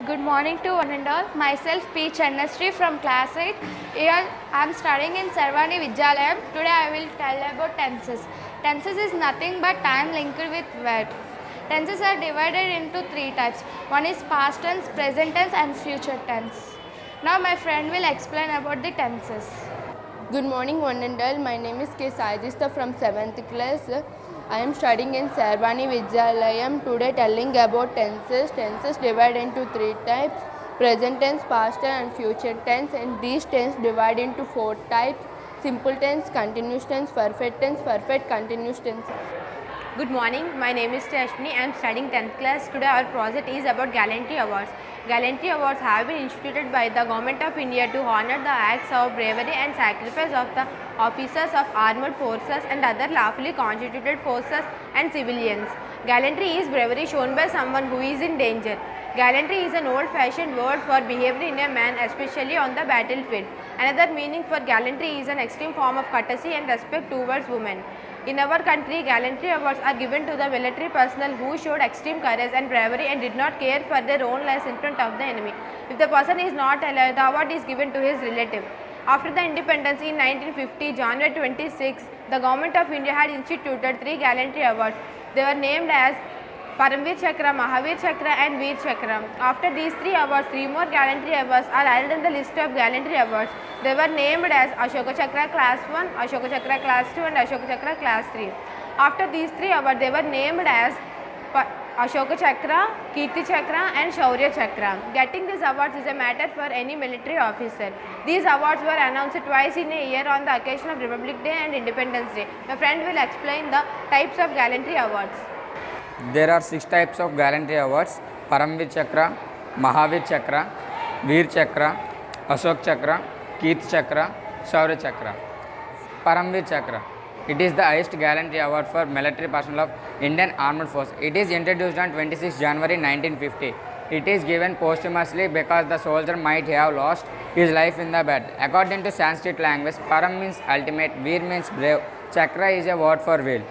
Good morning to one and all. Myself P. Channasri from class 8. Here I am studying in Sarvani Vidyalayam. Today I will tell about tenses. Tenses is nothing but time linked with verb. Tenses are divided into three types. One is past tense, present tense and future tense. Now my friend will explain about the tenses. Good morning, one and all. My name is K. Sajista from 7th class. I am studying in Sarvani Vidyalayam. Today telling about tenses. Tenses divide into three types: present tense, past tense and future tense. And these tense divide into four types: simple tense, continuous tense, perfect continuous tense. Good morning, my name is Ashwini. I am studying 10th class. Today our project is about Gallantry Awards. Gallantry Awards have been instituted by the Government of India to honor the acts of bravery and sacrifice of the officers of armed forces and other lawfully constituted forces and civilians. Gallantry is bravery shown by someone who is in danger. Gallantry is an old-fashioned word for behavior in a man, especially on the battlefield. Another meaning for gallantry is an extreme form of courtesy and respect towards women. In our country, gallantry awards are given to the military personnel who showed extreme courage and bravery and did not care for their own lives in front of the enemy. If the person is not alive, the award is given to his relative. After the independence in 1950, January 26, the Government of India had instituted three gallantry awards. They were named as Paramveer Chakra, Mahavir Chakra and Veer Chakra. After these three awards, three more gallantry awards are added in the list of gallantry awards. They were named as Ashoka Chakra Class 1, Ashoka Chakra Class 2 and Ashoka Chakra Class 3. After these three awards, they were named as Ashoka Chakra, Kirti Chakra and Shaurya Chakra. Getting these awards is a matter for any military officer. These awards were announced twice in a year on the occasion of Republic Day and Independence Day. My friend will explain the types of gallantry awards. There are 6 types of gallantry awards: Paramveer Chakra, Mahavir Chakra, Veer Chakra, Ashok Chakra, Kirti Chakra, Shaurya Chakra. Paramveer Chakra. It is the highest gallantry award for military personnel of Indian Armed Force. It is introduced on 26 January 1950. It is given posthumously because the soldier might have lost his life in the battle. According to Sanskrit language, Param means ultimate, Veer means brave, Chakra is a word for wheel.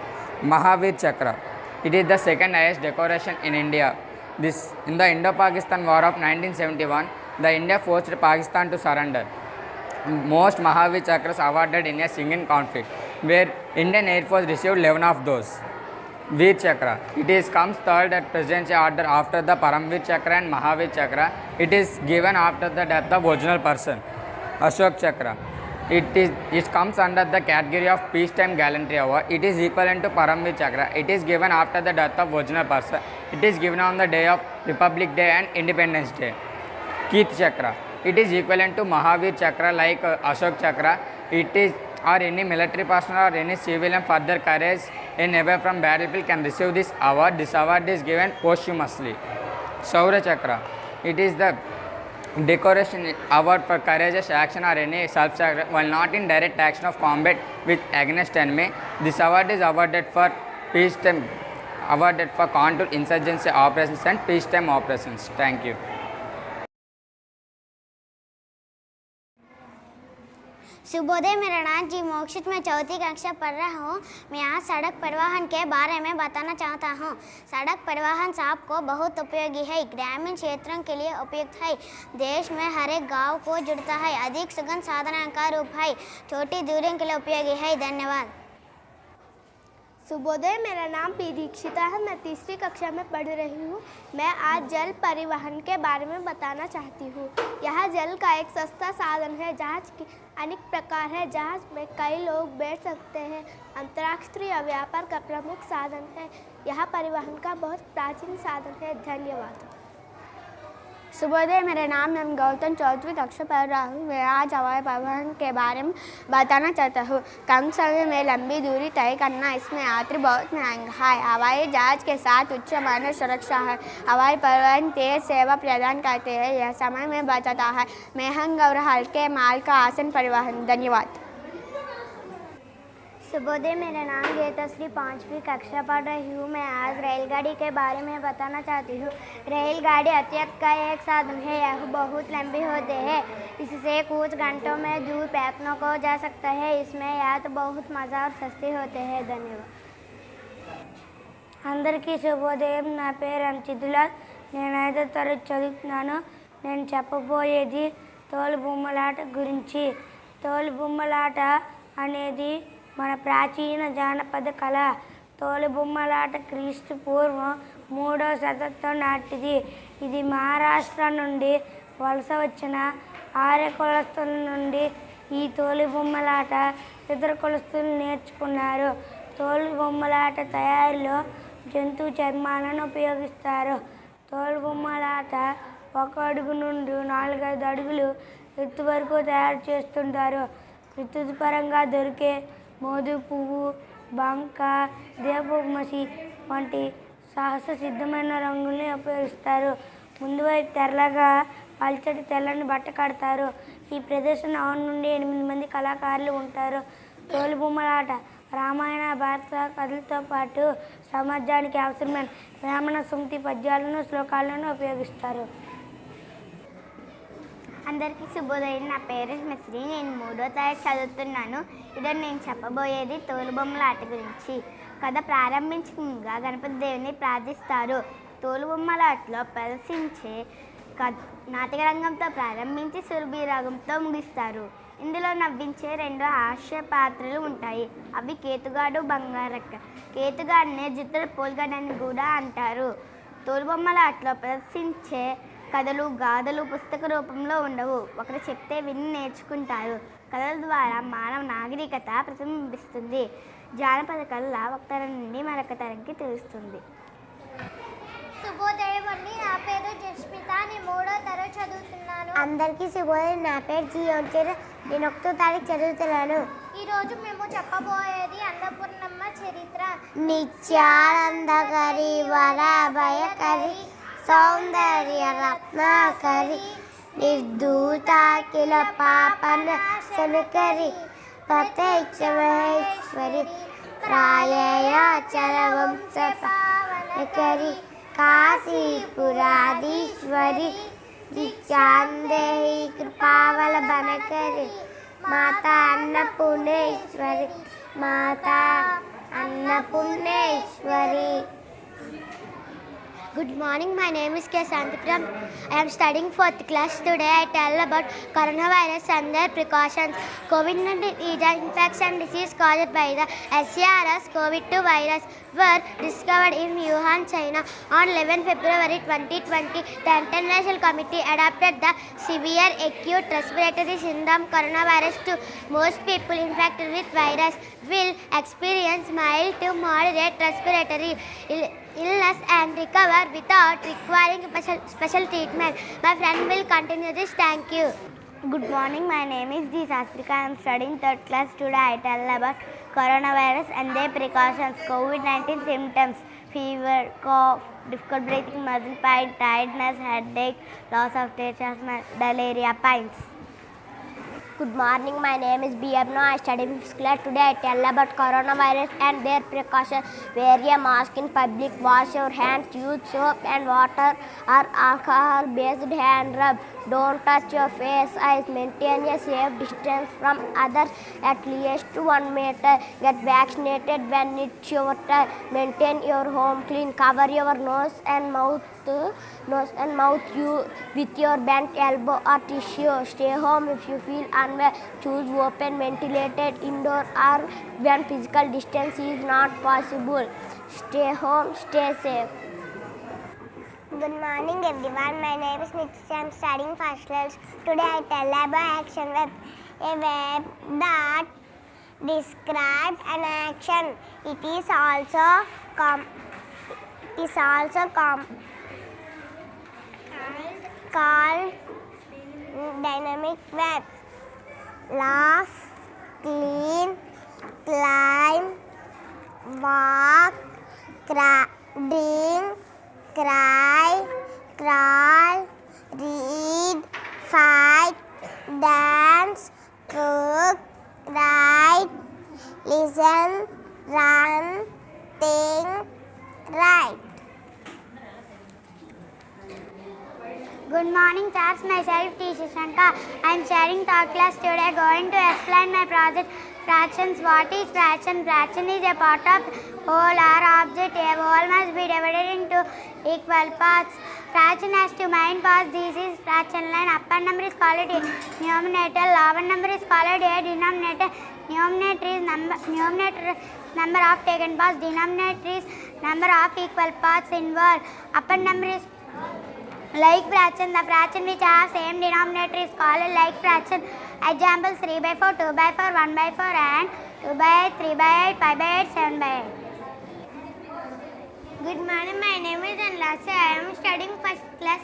Mahavir Chakra. It is the second highest decoration in India. This in the Indo-Pakistan War of 1971, the India forced Pakistan to surrender. Most Mahavir Chakras awarded in a single conflict, where Indian Air Force received 11 of those. Veer Chakra. It is comes third at presidential order after the Paramveer Chakra and Mahavir Chakra. It is given after the death of original person. Ashok Chakra. It comes under the category of peacetime gallantry award. It is equivalent to Paramveer Chakra. It is given after the death of original person. It is given on the day of Republic Day and Independence Day. Kirti Chakra. It is equivalent to Mahavir Chakra like Ashok Chakra. It is or any military personnel or any civilian for their courage in away from battlefield can receive this award. This award is given posthumously. Shaurya Chakra. It is the decoration award for courageous action or any self-sacrifice while not in direct action of combat with against enemy. This award is awarded for peacetime, awarded for counter insurgency operations and peacetime operations. Thank you. शुभोदय, मेरा नाम जी मोक्षित, मैं चौथी कक्षा पढ़ रहा हूँ। मैं यहाँ सड़क परिवहन के बारे में बताना चाहता हूँ। सड़क परिवहन सबको बहुत उपयोगी है, ग्रामीण क्षेत्रों के लिए उपयुक्त है, देश में हर एक गाँव को जुड़ता है, अधिक सुगम साधन का रूप है, छोटी दूरियों के लिए उपयोगी है। धन्यवाद। शुभोदय, मेरा नाम पी दीक्षिता है, मैं तीसरी कक्षा में पढ़ रही हूँ। मैं आज जल परिवहन के बारे में बताना चाहती हूँ। यह जल का एक सस्ता साधन है। जहाज के अनेक प्रकार है, जहाज में कई लोग बैठ सकते हैं, अंतर्राष्ट्रीय व्यापार का प्रमुख साधन है। यह परिवहन का बहुत प्राचीन साधन है। धन्यवाद। शुभोदय, मेरा नाम एम गौतम, चौथी कक्षा पढ़ रहा हूँ। मैं आज हवाई परिवहन के बारे में बताना चाहता हूँ। कम समय में लंबी दूरी तय करना इसमें यात्री बहुत महंगा है। हवाई जहाज के साथ उच्च मानव सुरक्षा है। हवाई परिवहन तेज सेवा प्रदान करते हैं। यह समय में बचाता है। महंगा और हल्के माल का आसान परिवहन। धन्यवाद। शुभोदय, मेरा नाम गीताश्री, 5वीं कक्षा पढ़ रही हूँ। मैं आज रेलगाड़ी के बारे में बताना चाहती हूँ। रेलगाड़ी यातायात का एक साधन है। यह बहुत लंबी होती है। इससे कुछ घंटों में दूर पैदल को जा सकता है। इसमें यात्रा बहुत मज़ा और सस्ती होते हैं। धन्यवाद। అందరికీ శుభోదయం। నా పేరు అంచితుల। నేను 5వ తరగతి చదువుతున్నాను. నేను చెప్పబోయేది తోలుబొమ్మలాట గురించి. తోలుబొమ్మలాట అనేది మన ప్రాచీన జానపద కళ. తోలుబొమ్మలాట క్రీస్తు పూర్వం 3వ శతాబ్దం నాటిది. ఇది మహారాష్ట్ర నుండి వలస వచ్చిన ఆర్య కులస్తుల నుండి ఈ తోలుబొమ్మలాట ఇతర కులస్తులు నేర్చుకున్నారు. తోలుబొమ్మలాట తయారీలో జంతు చర్మాలను ఉపయోగిస్తారు. తోలుబొమ్మలాట 1 అడుగు నుండి 4-5 అడుగులు ఎత్తు వరకు తయారు చేస్తుంటారు. ఋతుపరంగా దొరికే మోదు పువ్వు, బంక, దీపపు మసి వంటి సహజ సిద్ధమైన రంగుల్ని ఉపయోగిస్తారు. ముందు వైపు తెల్లగా పల్చటి తెల్లని బట్ట కడతారు. ఈ ప్రదర్శన 6 నుండి 8 మంది కళాకారులు ఉంటారు. తోలుబొమ్మలాట రామాయణ భారత కథలతో పాటు సమాజానికి అవసరమైన బ్రాహ్మణ సూక్తి పద్యాలను శ్లోకాలను ఉపయోగిస్తారు. అందరికీ శుభోదయం. నా పేరు మిశ్రీ. నేను 3వ తరగతి చదువుతున్నాను. ఈరోజు నేను చెప్పబోయేది తోలుబొమ్మల ఆట గురించి. కథ ప్రారంభించగా గణపతి దేవుని ప్రార్థిస్తారు. తోలుబొమ్మల ఆటలో ప్రదర్శించే నాటక రంగంతో ప్రారంభించి సురభి రాగంతో ముగిస్తారు. ఇందులో నవ్వించే 2 హాస్య పాత్రలు ఉంటాయి. అవి కేతుగాడు, బంగారక్క. కేతుగాడిని జిత్తుల పోల్గాడని కూడా అంటారు. తోలుబొమ్మల ఆటలో ప్రదర్శించే కథలు, గాథలు పుస్తక రూపంలో ఉండవు. ఒకరు చెప్తే విని నేర్చుకుంటారు. కథల ద్వారా మానవ నాగరికత ప్రతిబింబిస్తుంది. జానపద కళ ఒక తరం నుండి మరొక తరంకి తెలుస్తుంది. శుభోదయం అండి. నా పేరు జస్మిత. నేను 3వ తరగతి చదువుతున్నాను. అందరికీ శుభోదయం. నా పేరు జీవంచర్. నేను 1వ తరగతి చదువుతున్నాను. ఈరోజు మేము చెప్పబోయేది అన్నపూర్ణమ్మ చరిత్ర. నిత్యానందకరి వరభయకరి సౌందర్య రత్నాకరి నిర్ధూతాకిల పాపన శనకరి ప్రత్యక్ష మహేశ్వరి ప్రాయయాచర వంశ పావనకరి కాశీపురాధీశ్వరి దీక్షాందేహి కృపావలభనకరి మాతా అన్నపూర్ణేశ్వరి మాతా Annapurneshwari. Good morning, my name is K. Santipram. I am studying 4th class. Today I tell about coronavirus and their precautions. COVID-19 is an infection disease caused by the SARS-CoV-2 virus were discovered in Wuhan, China. On 11 February 2020, the International Committee adopted the severe acute respiratory syndrome coronavirus to most people infected with virus will experience mild to moderate respiratory illness and recover without requiring special treatment. My friend will continue this. Thank you. Good morning. My name is G. Sastrika. I am studying 3rd class. Today I tell about coronavirus and their precautions. COVID-19 symptoms: fever, cough, difficult breathing, muscle pain, tiredness, headache, loss of taste, asthma, malaria, pains. Good morning. My name is B. Abno. I study 5th class. Today I tell about coronavirus and their precautions. Wear a mask in public. Wash your hands. Use soap and water or alcohol-based hand rub. Don't touch your face, eyes. Maintain a safe distance from others at least 1 meter. Get vaccinated when it's your turn. Maintain your home clean. Cover your nose and mouth with your bent elbow or tissue. Stay home if you feel unwell. Choose open ventilated indoor or when physical distance is not possible. Stay home, stay safe. Good morning everyone. My name is Nitya. I am studying 1st class. Today I tell about action web, a web that describes an action. It is also called dynamic web. Laugh, clean, climb, walk, drink, cry, crawl, read, fight, dance, cook, write, listen, run, think, write. Good morning, that's myself, T. Shanka. I am studying 3rd class. Today going to explain my project fractions. What is fraction? Fraction is a part of whole or object. A whole must be divided into equal parts. Fraction has two main parts. This is fraction line. Upper number is called a numerator. Lower number is called a denominator. Numerator is number of taken parts. Denominator is number of equal parts involved. Upper number is like fraction. The fraction which have same denominator is called a like fraction. Examples: 3/4, 2/4, 1/4, and 2/8, 3/8, 5/8, 7/8. Good morning, my name is Anlasa. I am studying first class.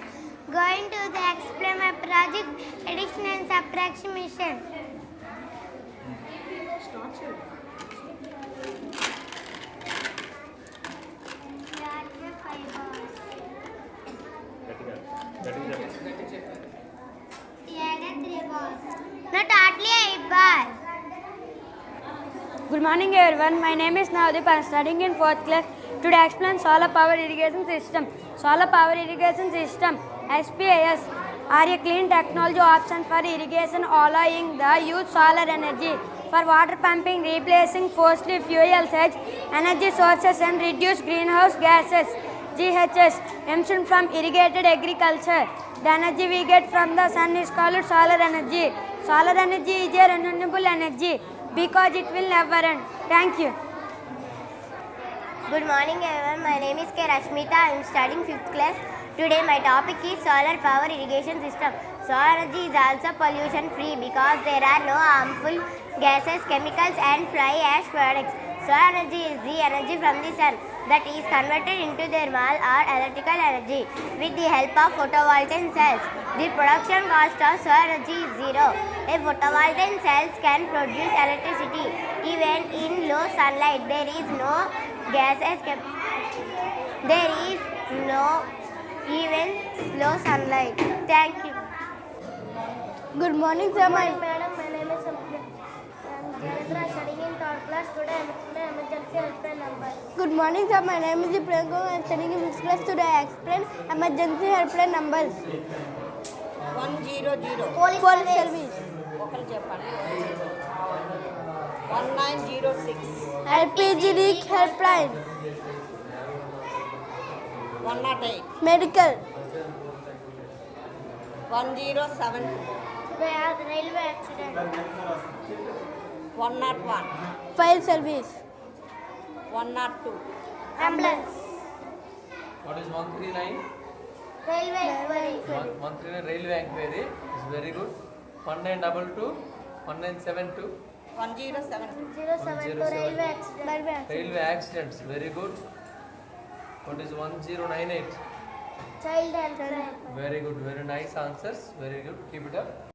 Going to explain my project addition and subtraction. Not hardly a bar. Good morning everyone, my name is Navdeep. I am studying in 4th class. Today I explain solar power irrigation system. Solar power irrigation system SPIS are a clean technology option for irrigation allowing the use solar energy for water pumping, replacing fossil fuels as energy sources and reduce greenhouse gases GHS emission from irrigated agriculture. The energy we get from the sun is called solar energy. Solar energy is a renewable energy because it will never end. Thank you. Good morning everyone, my name is K. Rashmita. I am studying 5th class. Today my topic is solar power irrigation system. Solar energy is also pollution free because there are no harmful gases, chemicals and fly ash products. Solar energy is the energy from the sun that is converted into thermal or electrical energy with the help of photovoltaic cells. The production cost of solar energy is zero. A photovoltaic cells can produce electricity even in low sunlight. There is no gases. There is no even low sunlight. Thank you. Good morning, sir. Madam, my name is Sampriti. I am studying in 3rd class. Today I am explaining emergency helpline number. Good morning, sir. My name is Priyanka. I am studying in 5th class. Today I explain emergency helpline numbers. 100 Police service. 1906 LPG leak helpline. 108 Medical. 1072 Railway accident. 101 Fire service. 102 Ambulance. What is 139? Railway inquiry. 139 railway inquiry is very good. 1922, 1972, 1072 072 railway accident. railway accidents very good. What is 1098? Child helpline. Very good, very nice answers. Very good. Keep it up.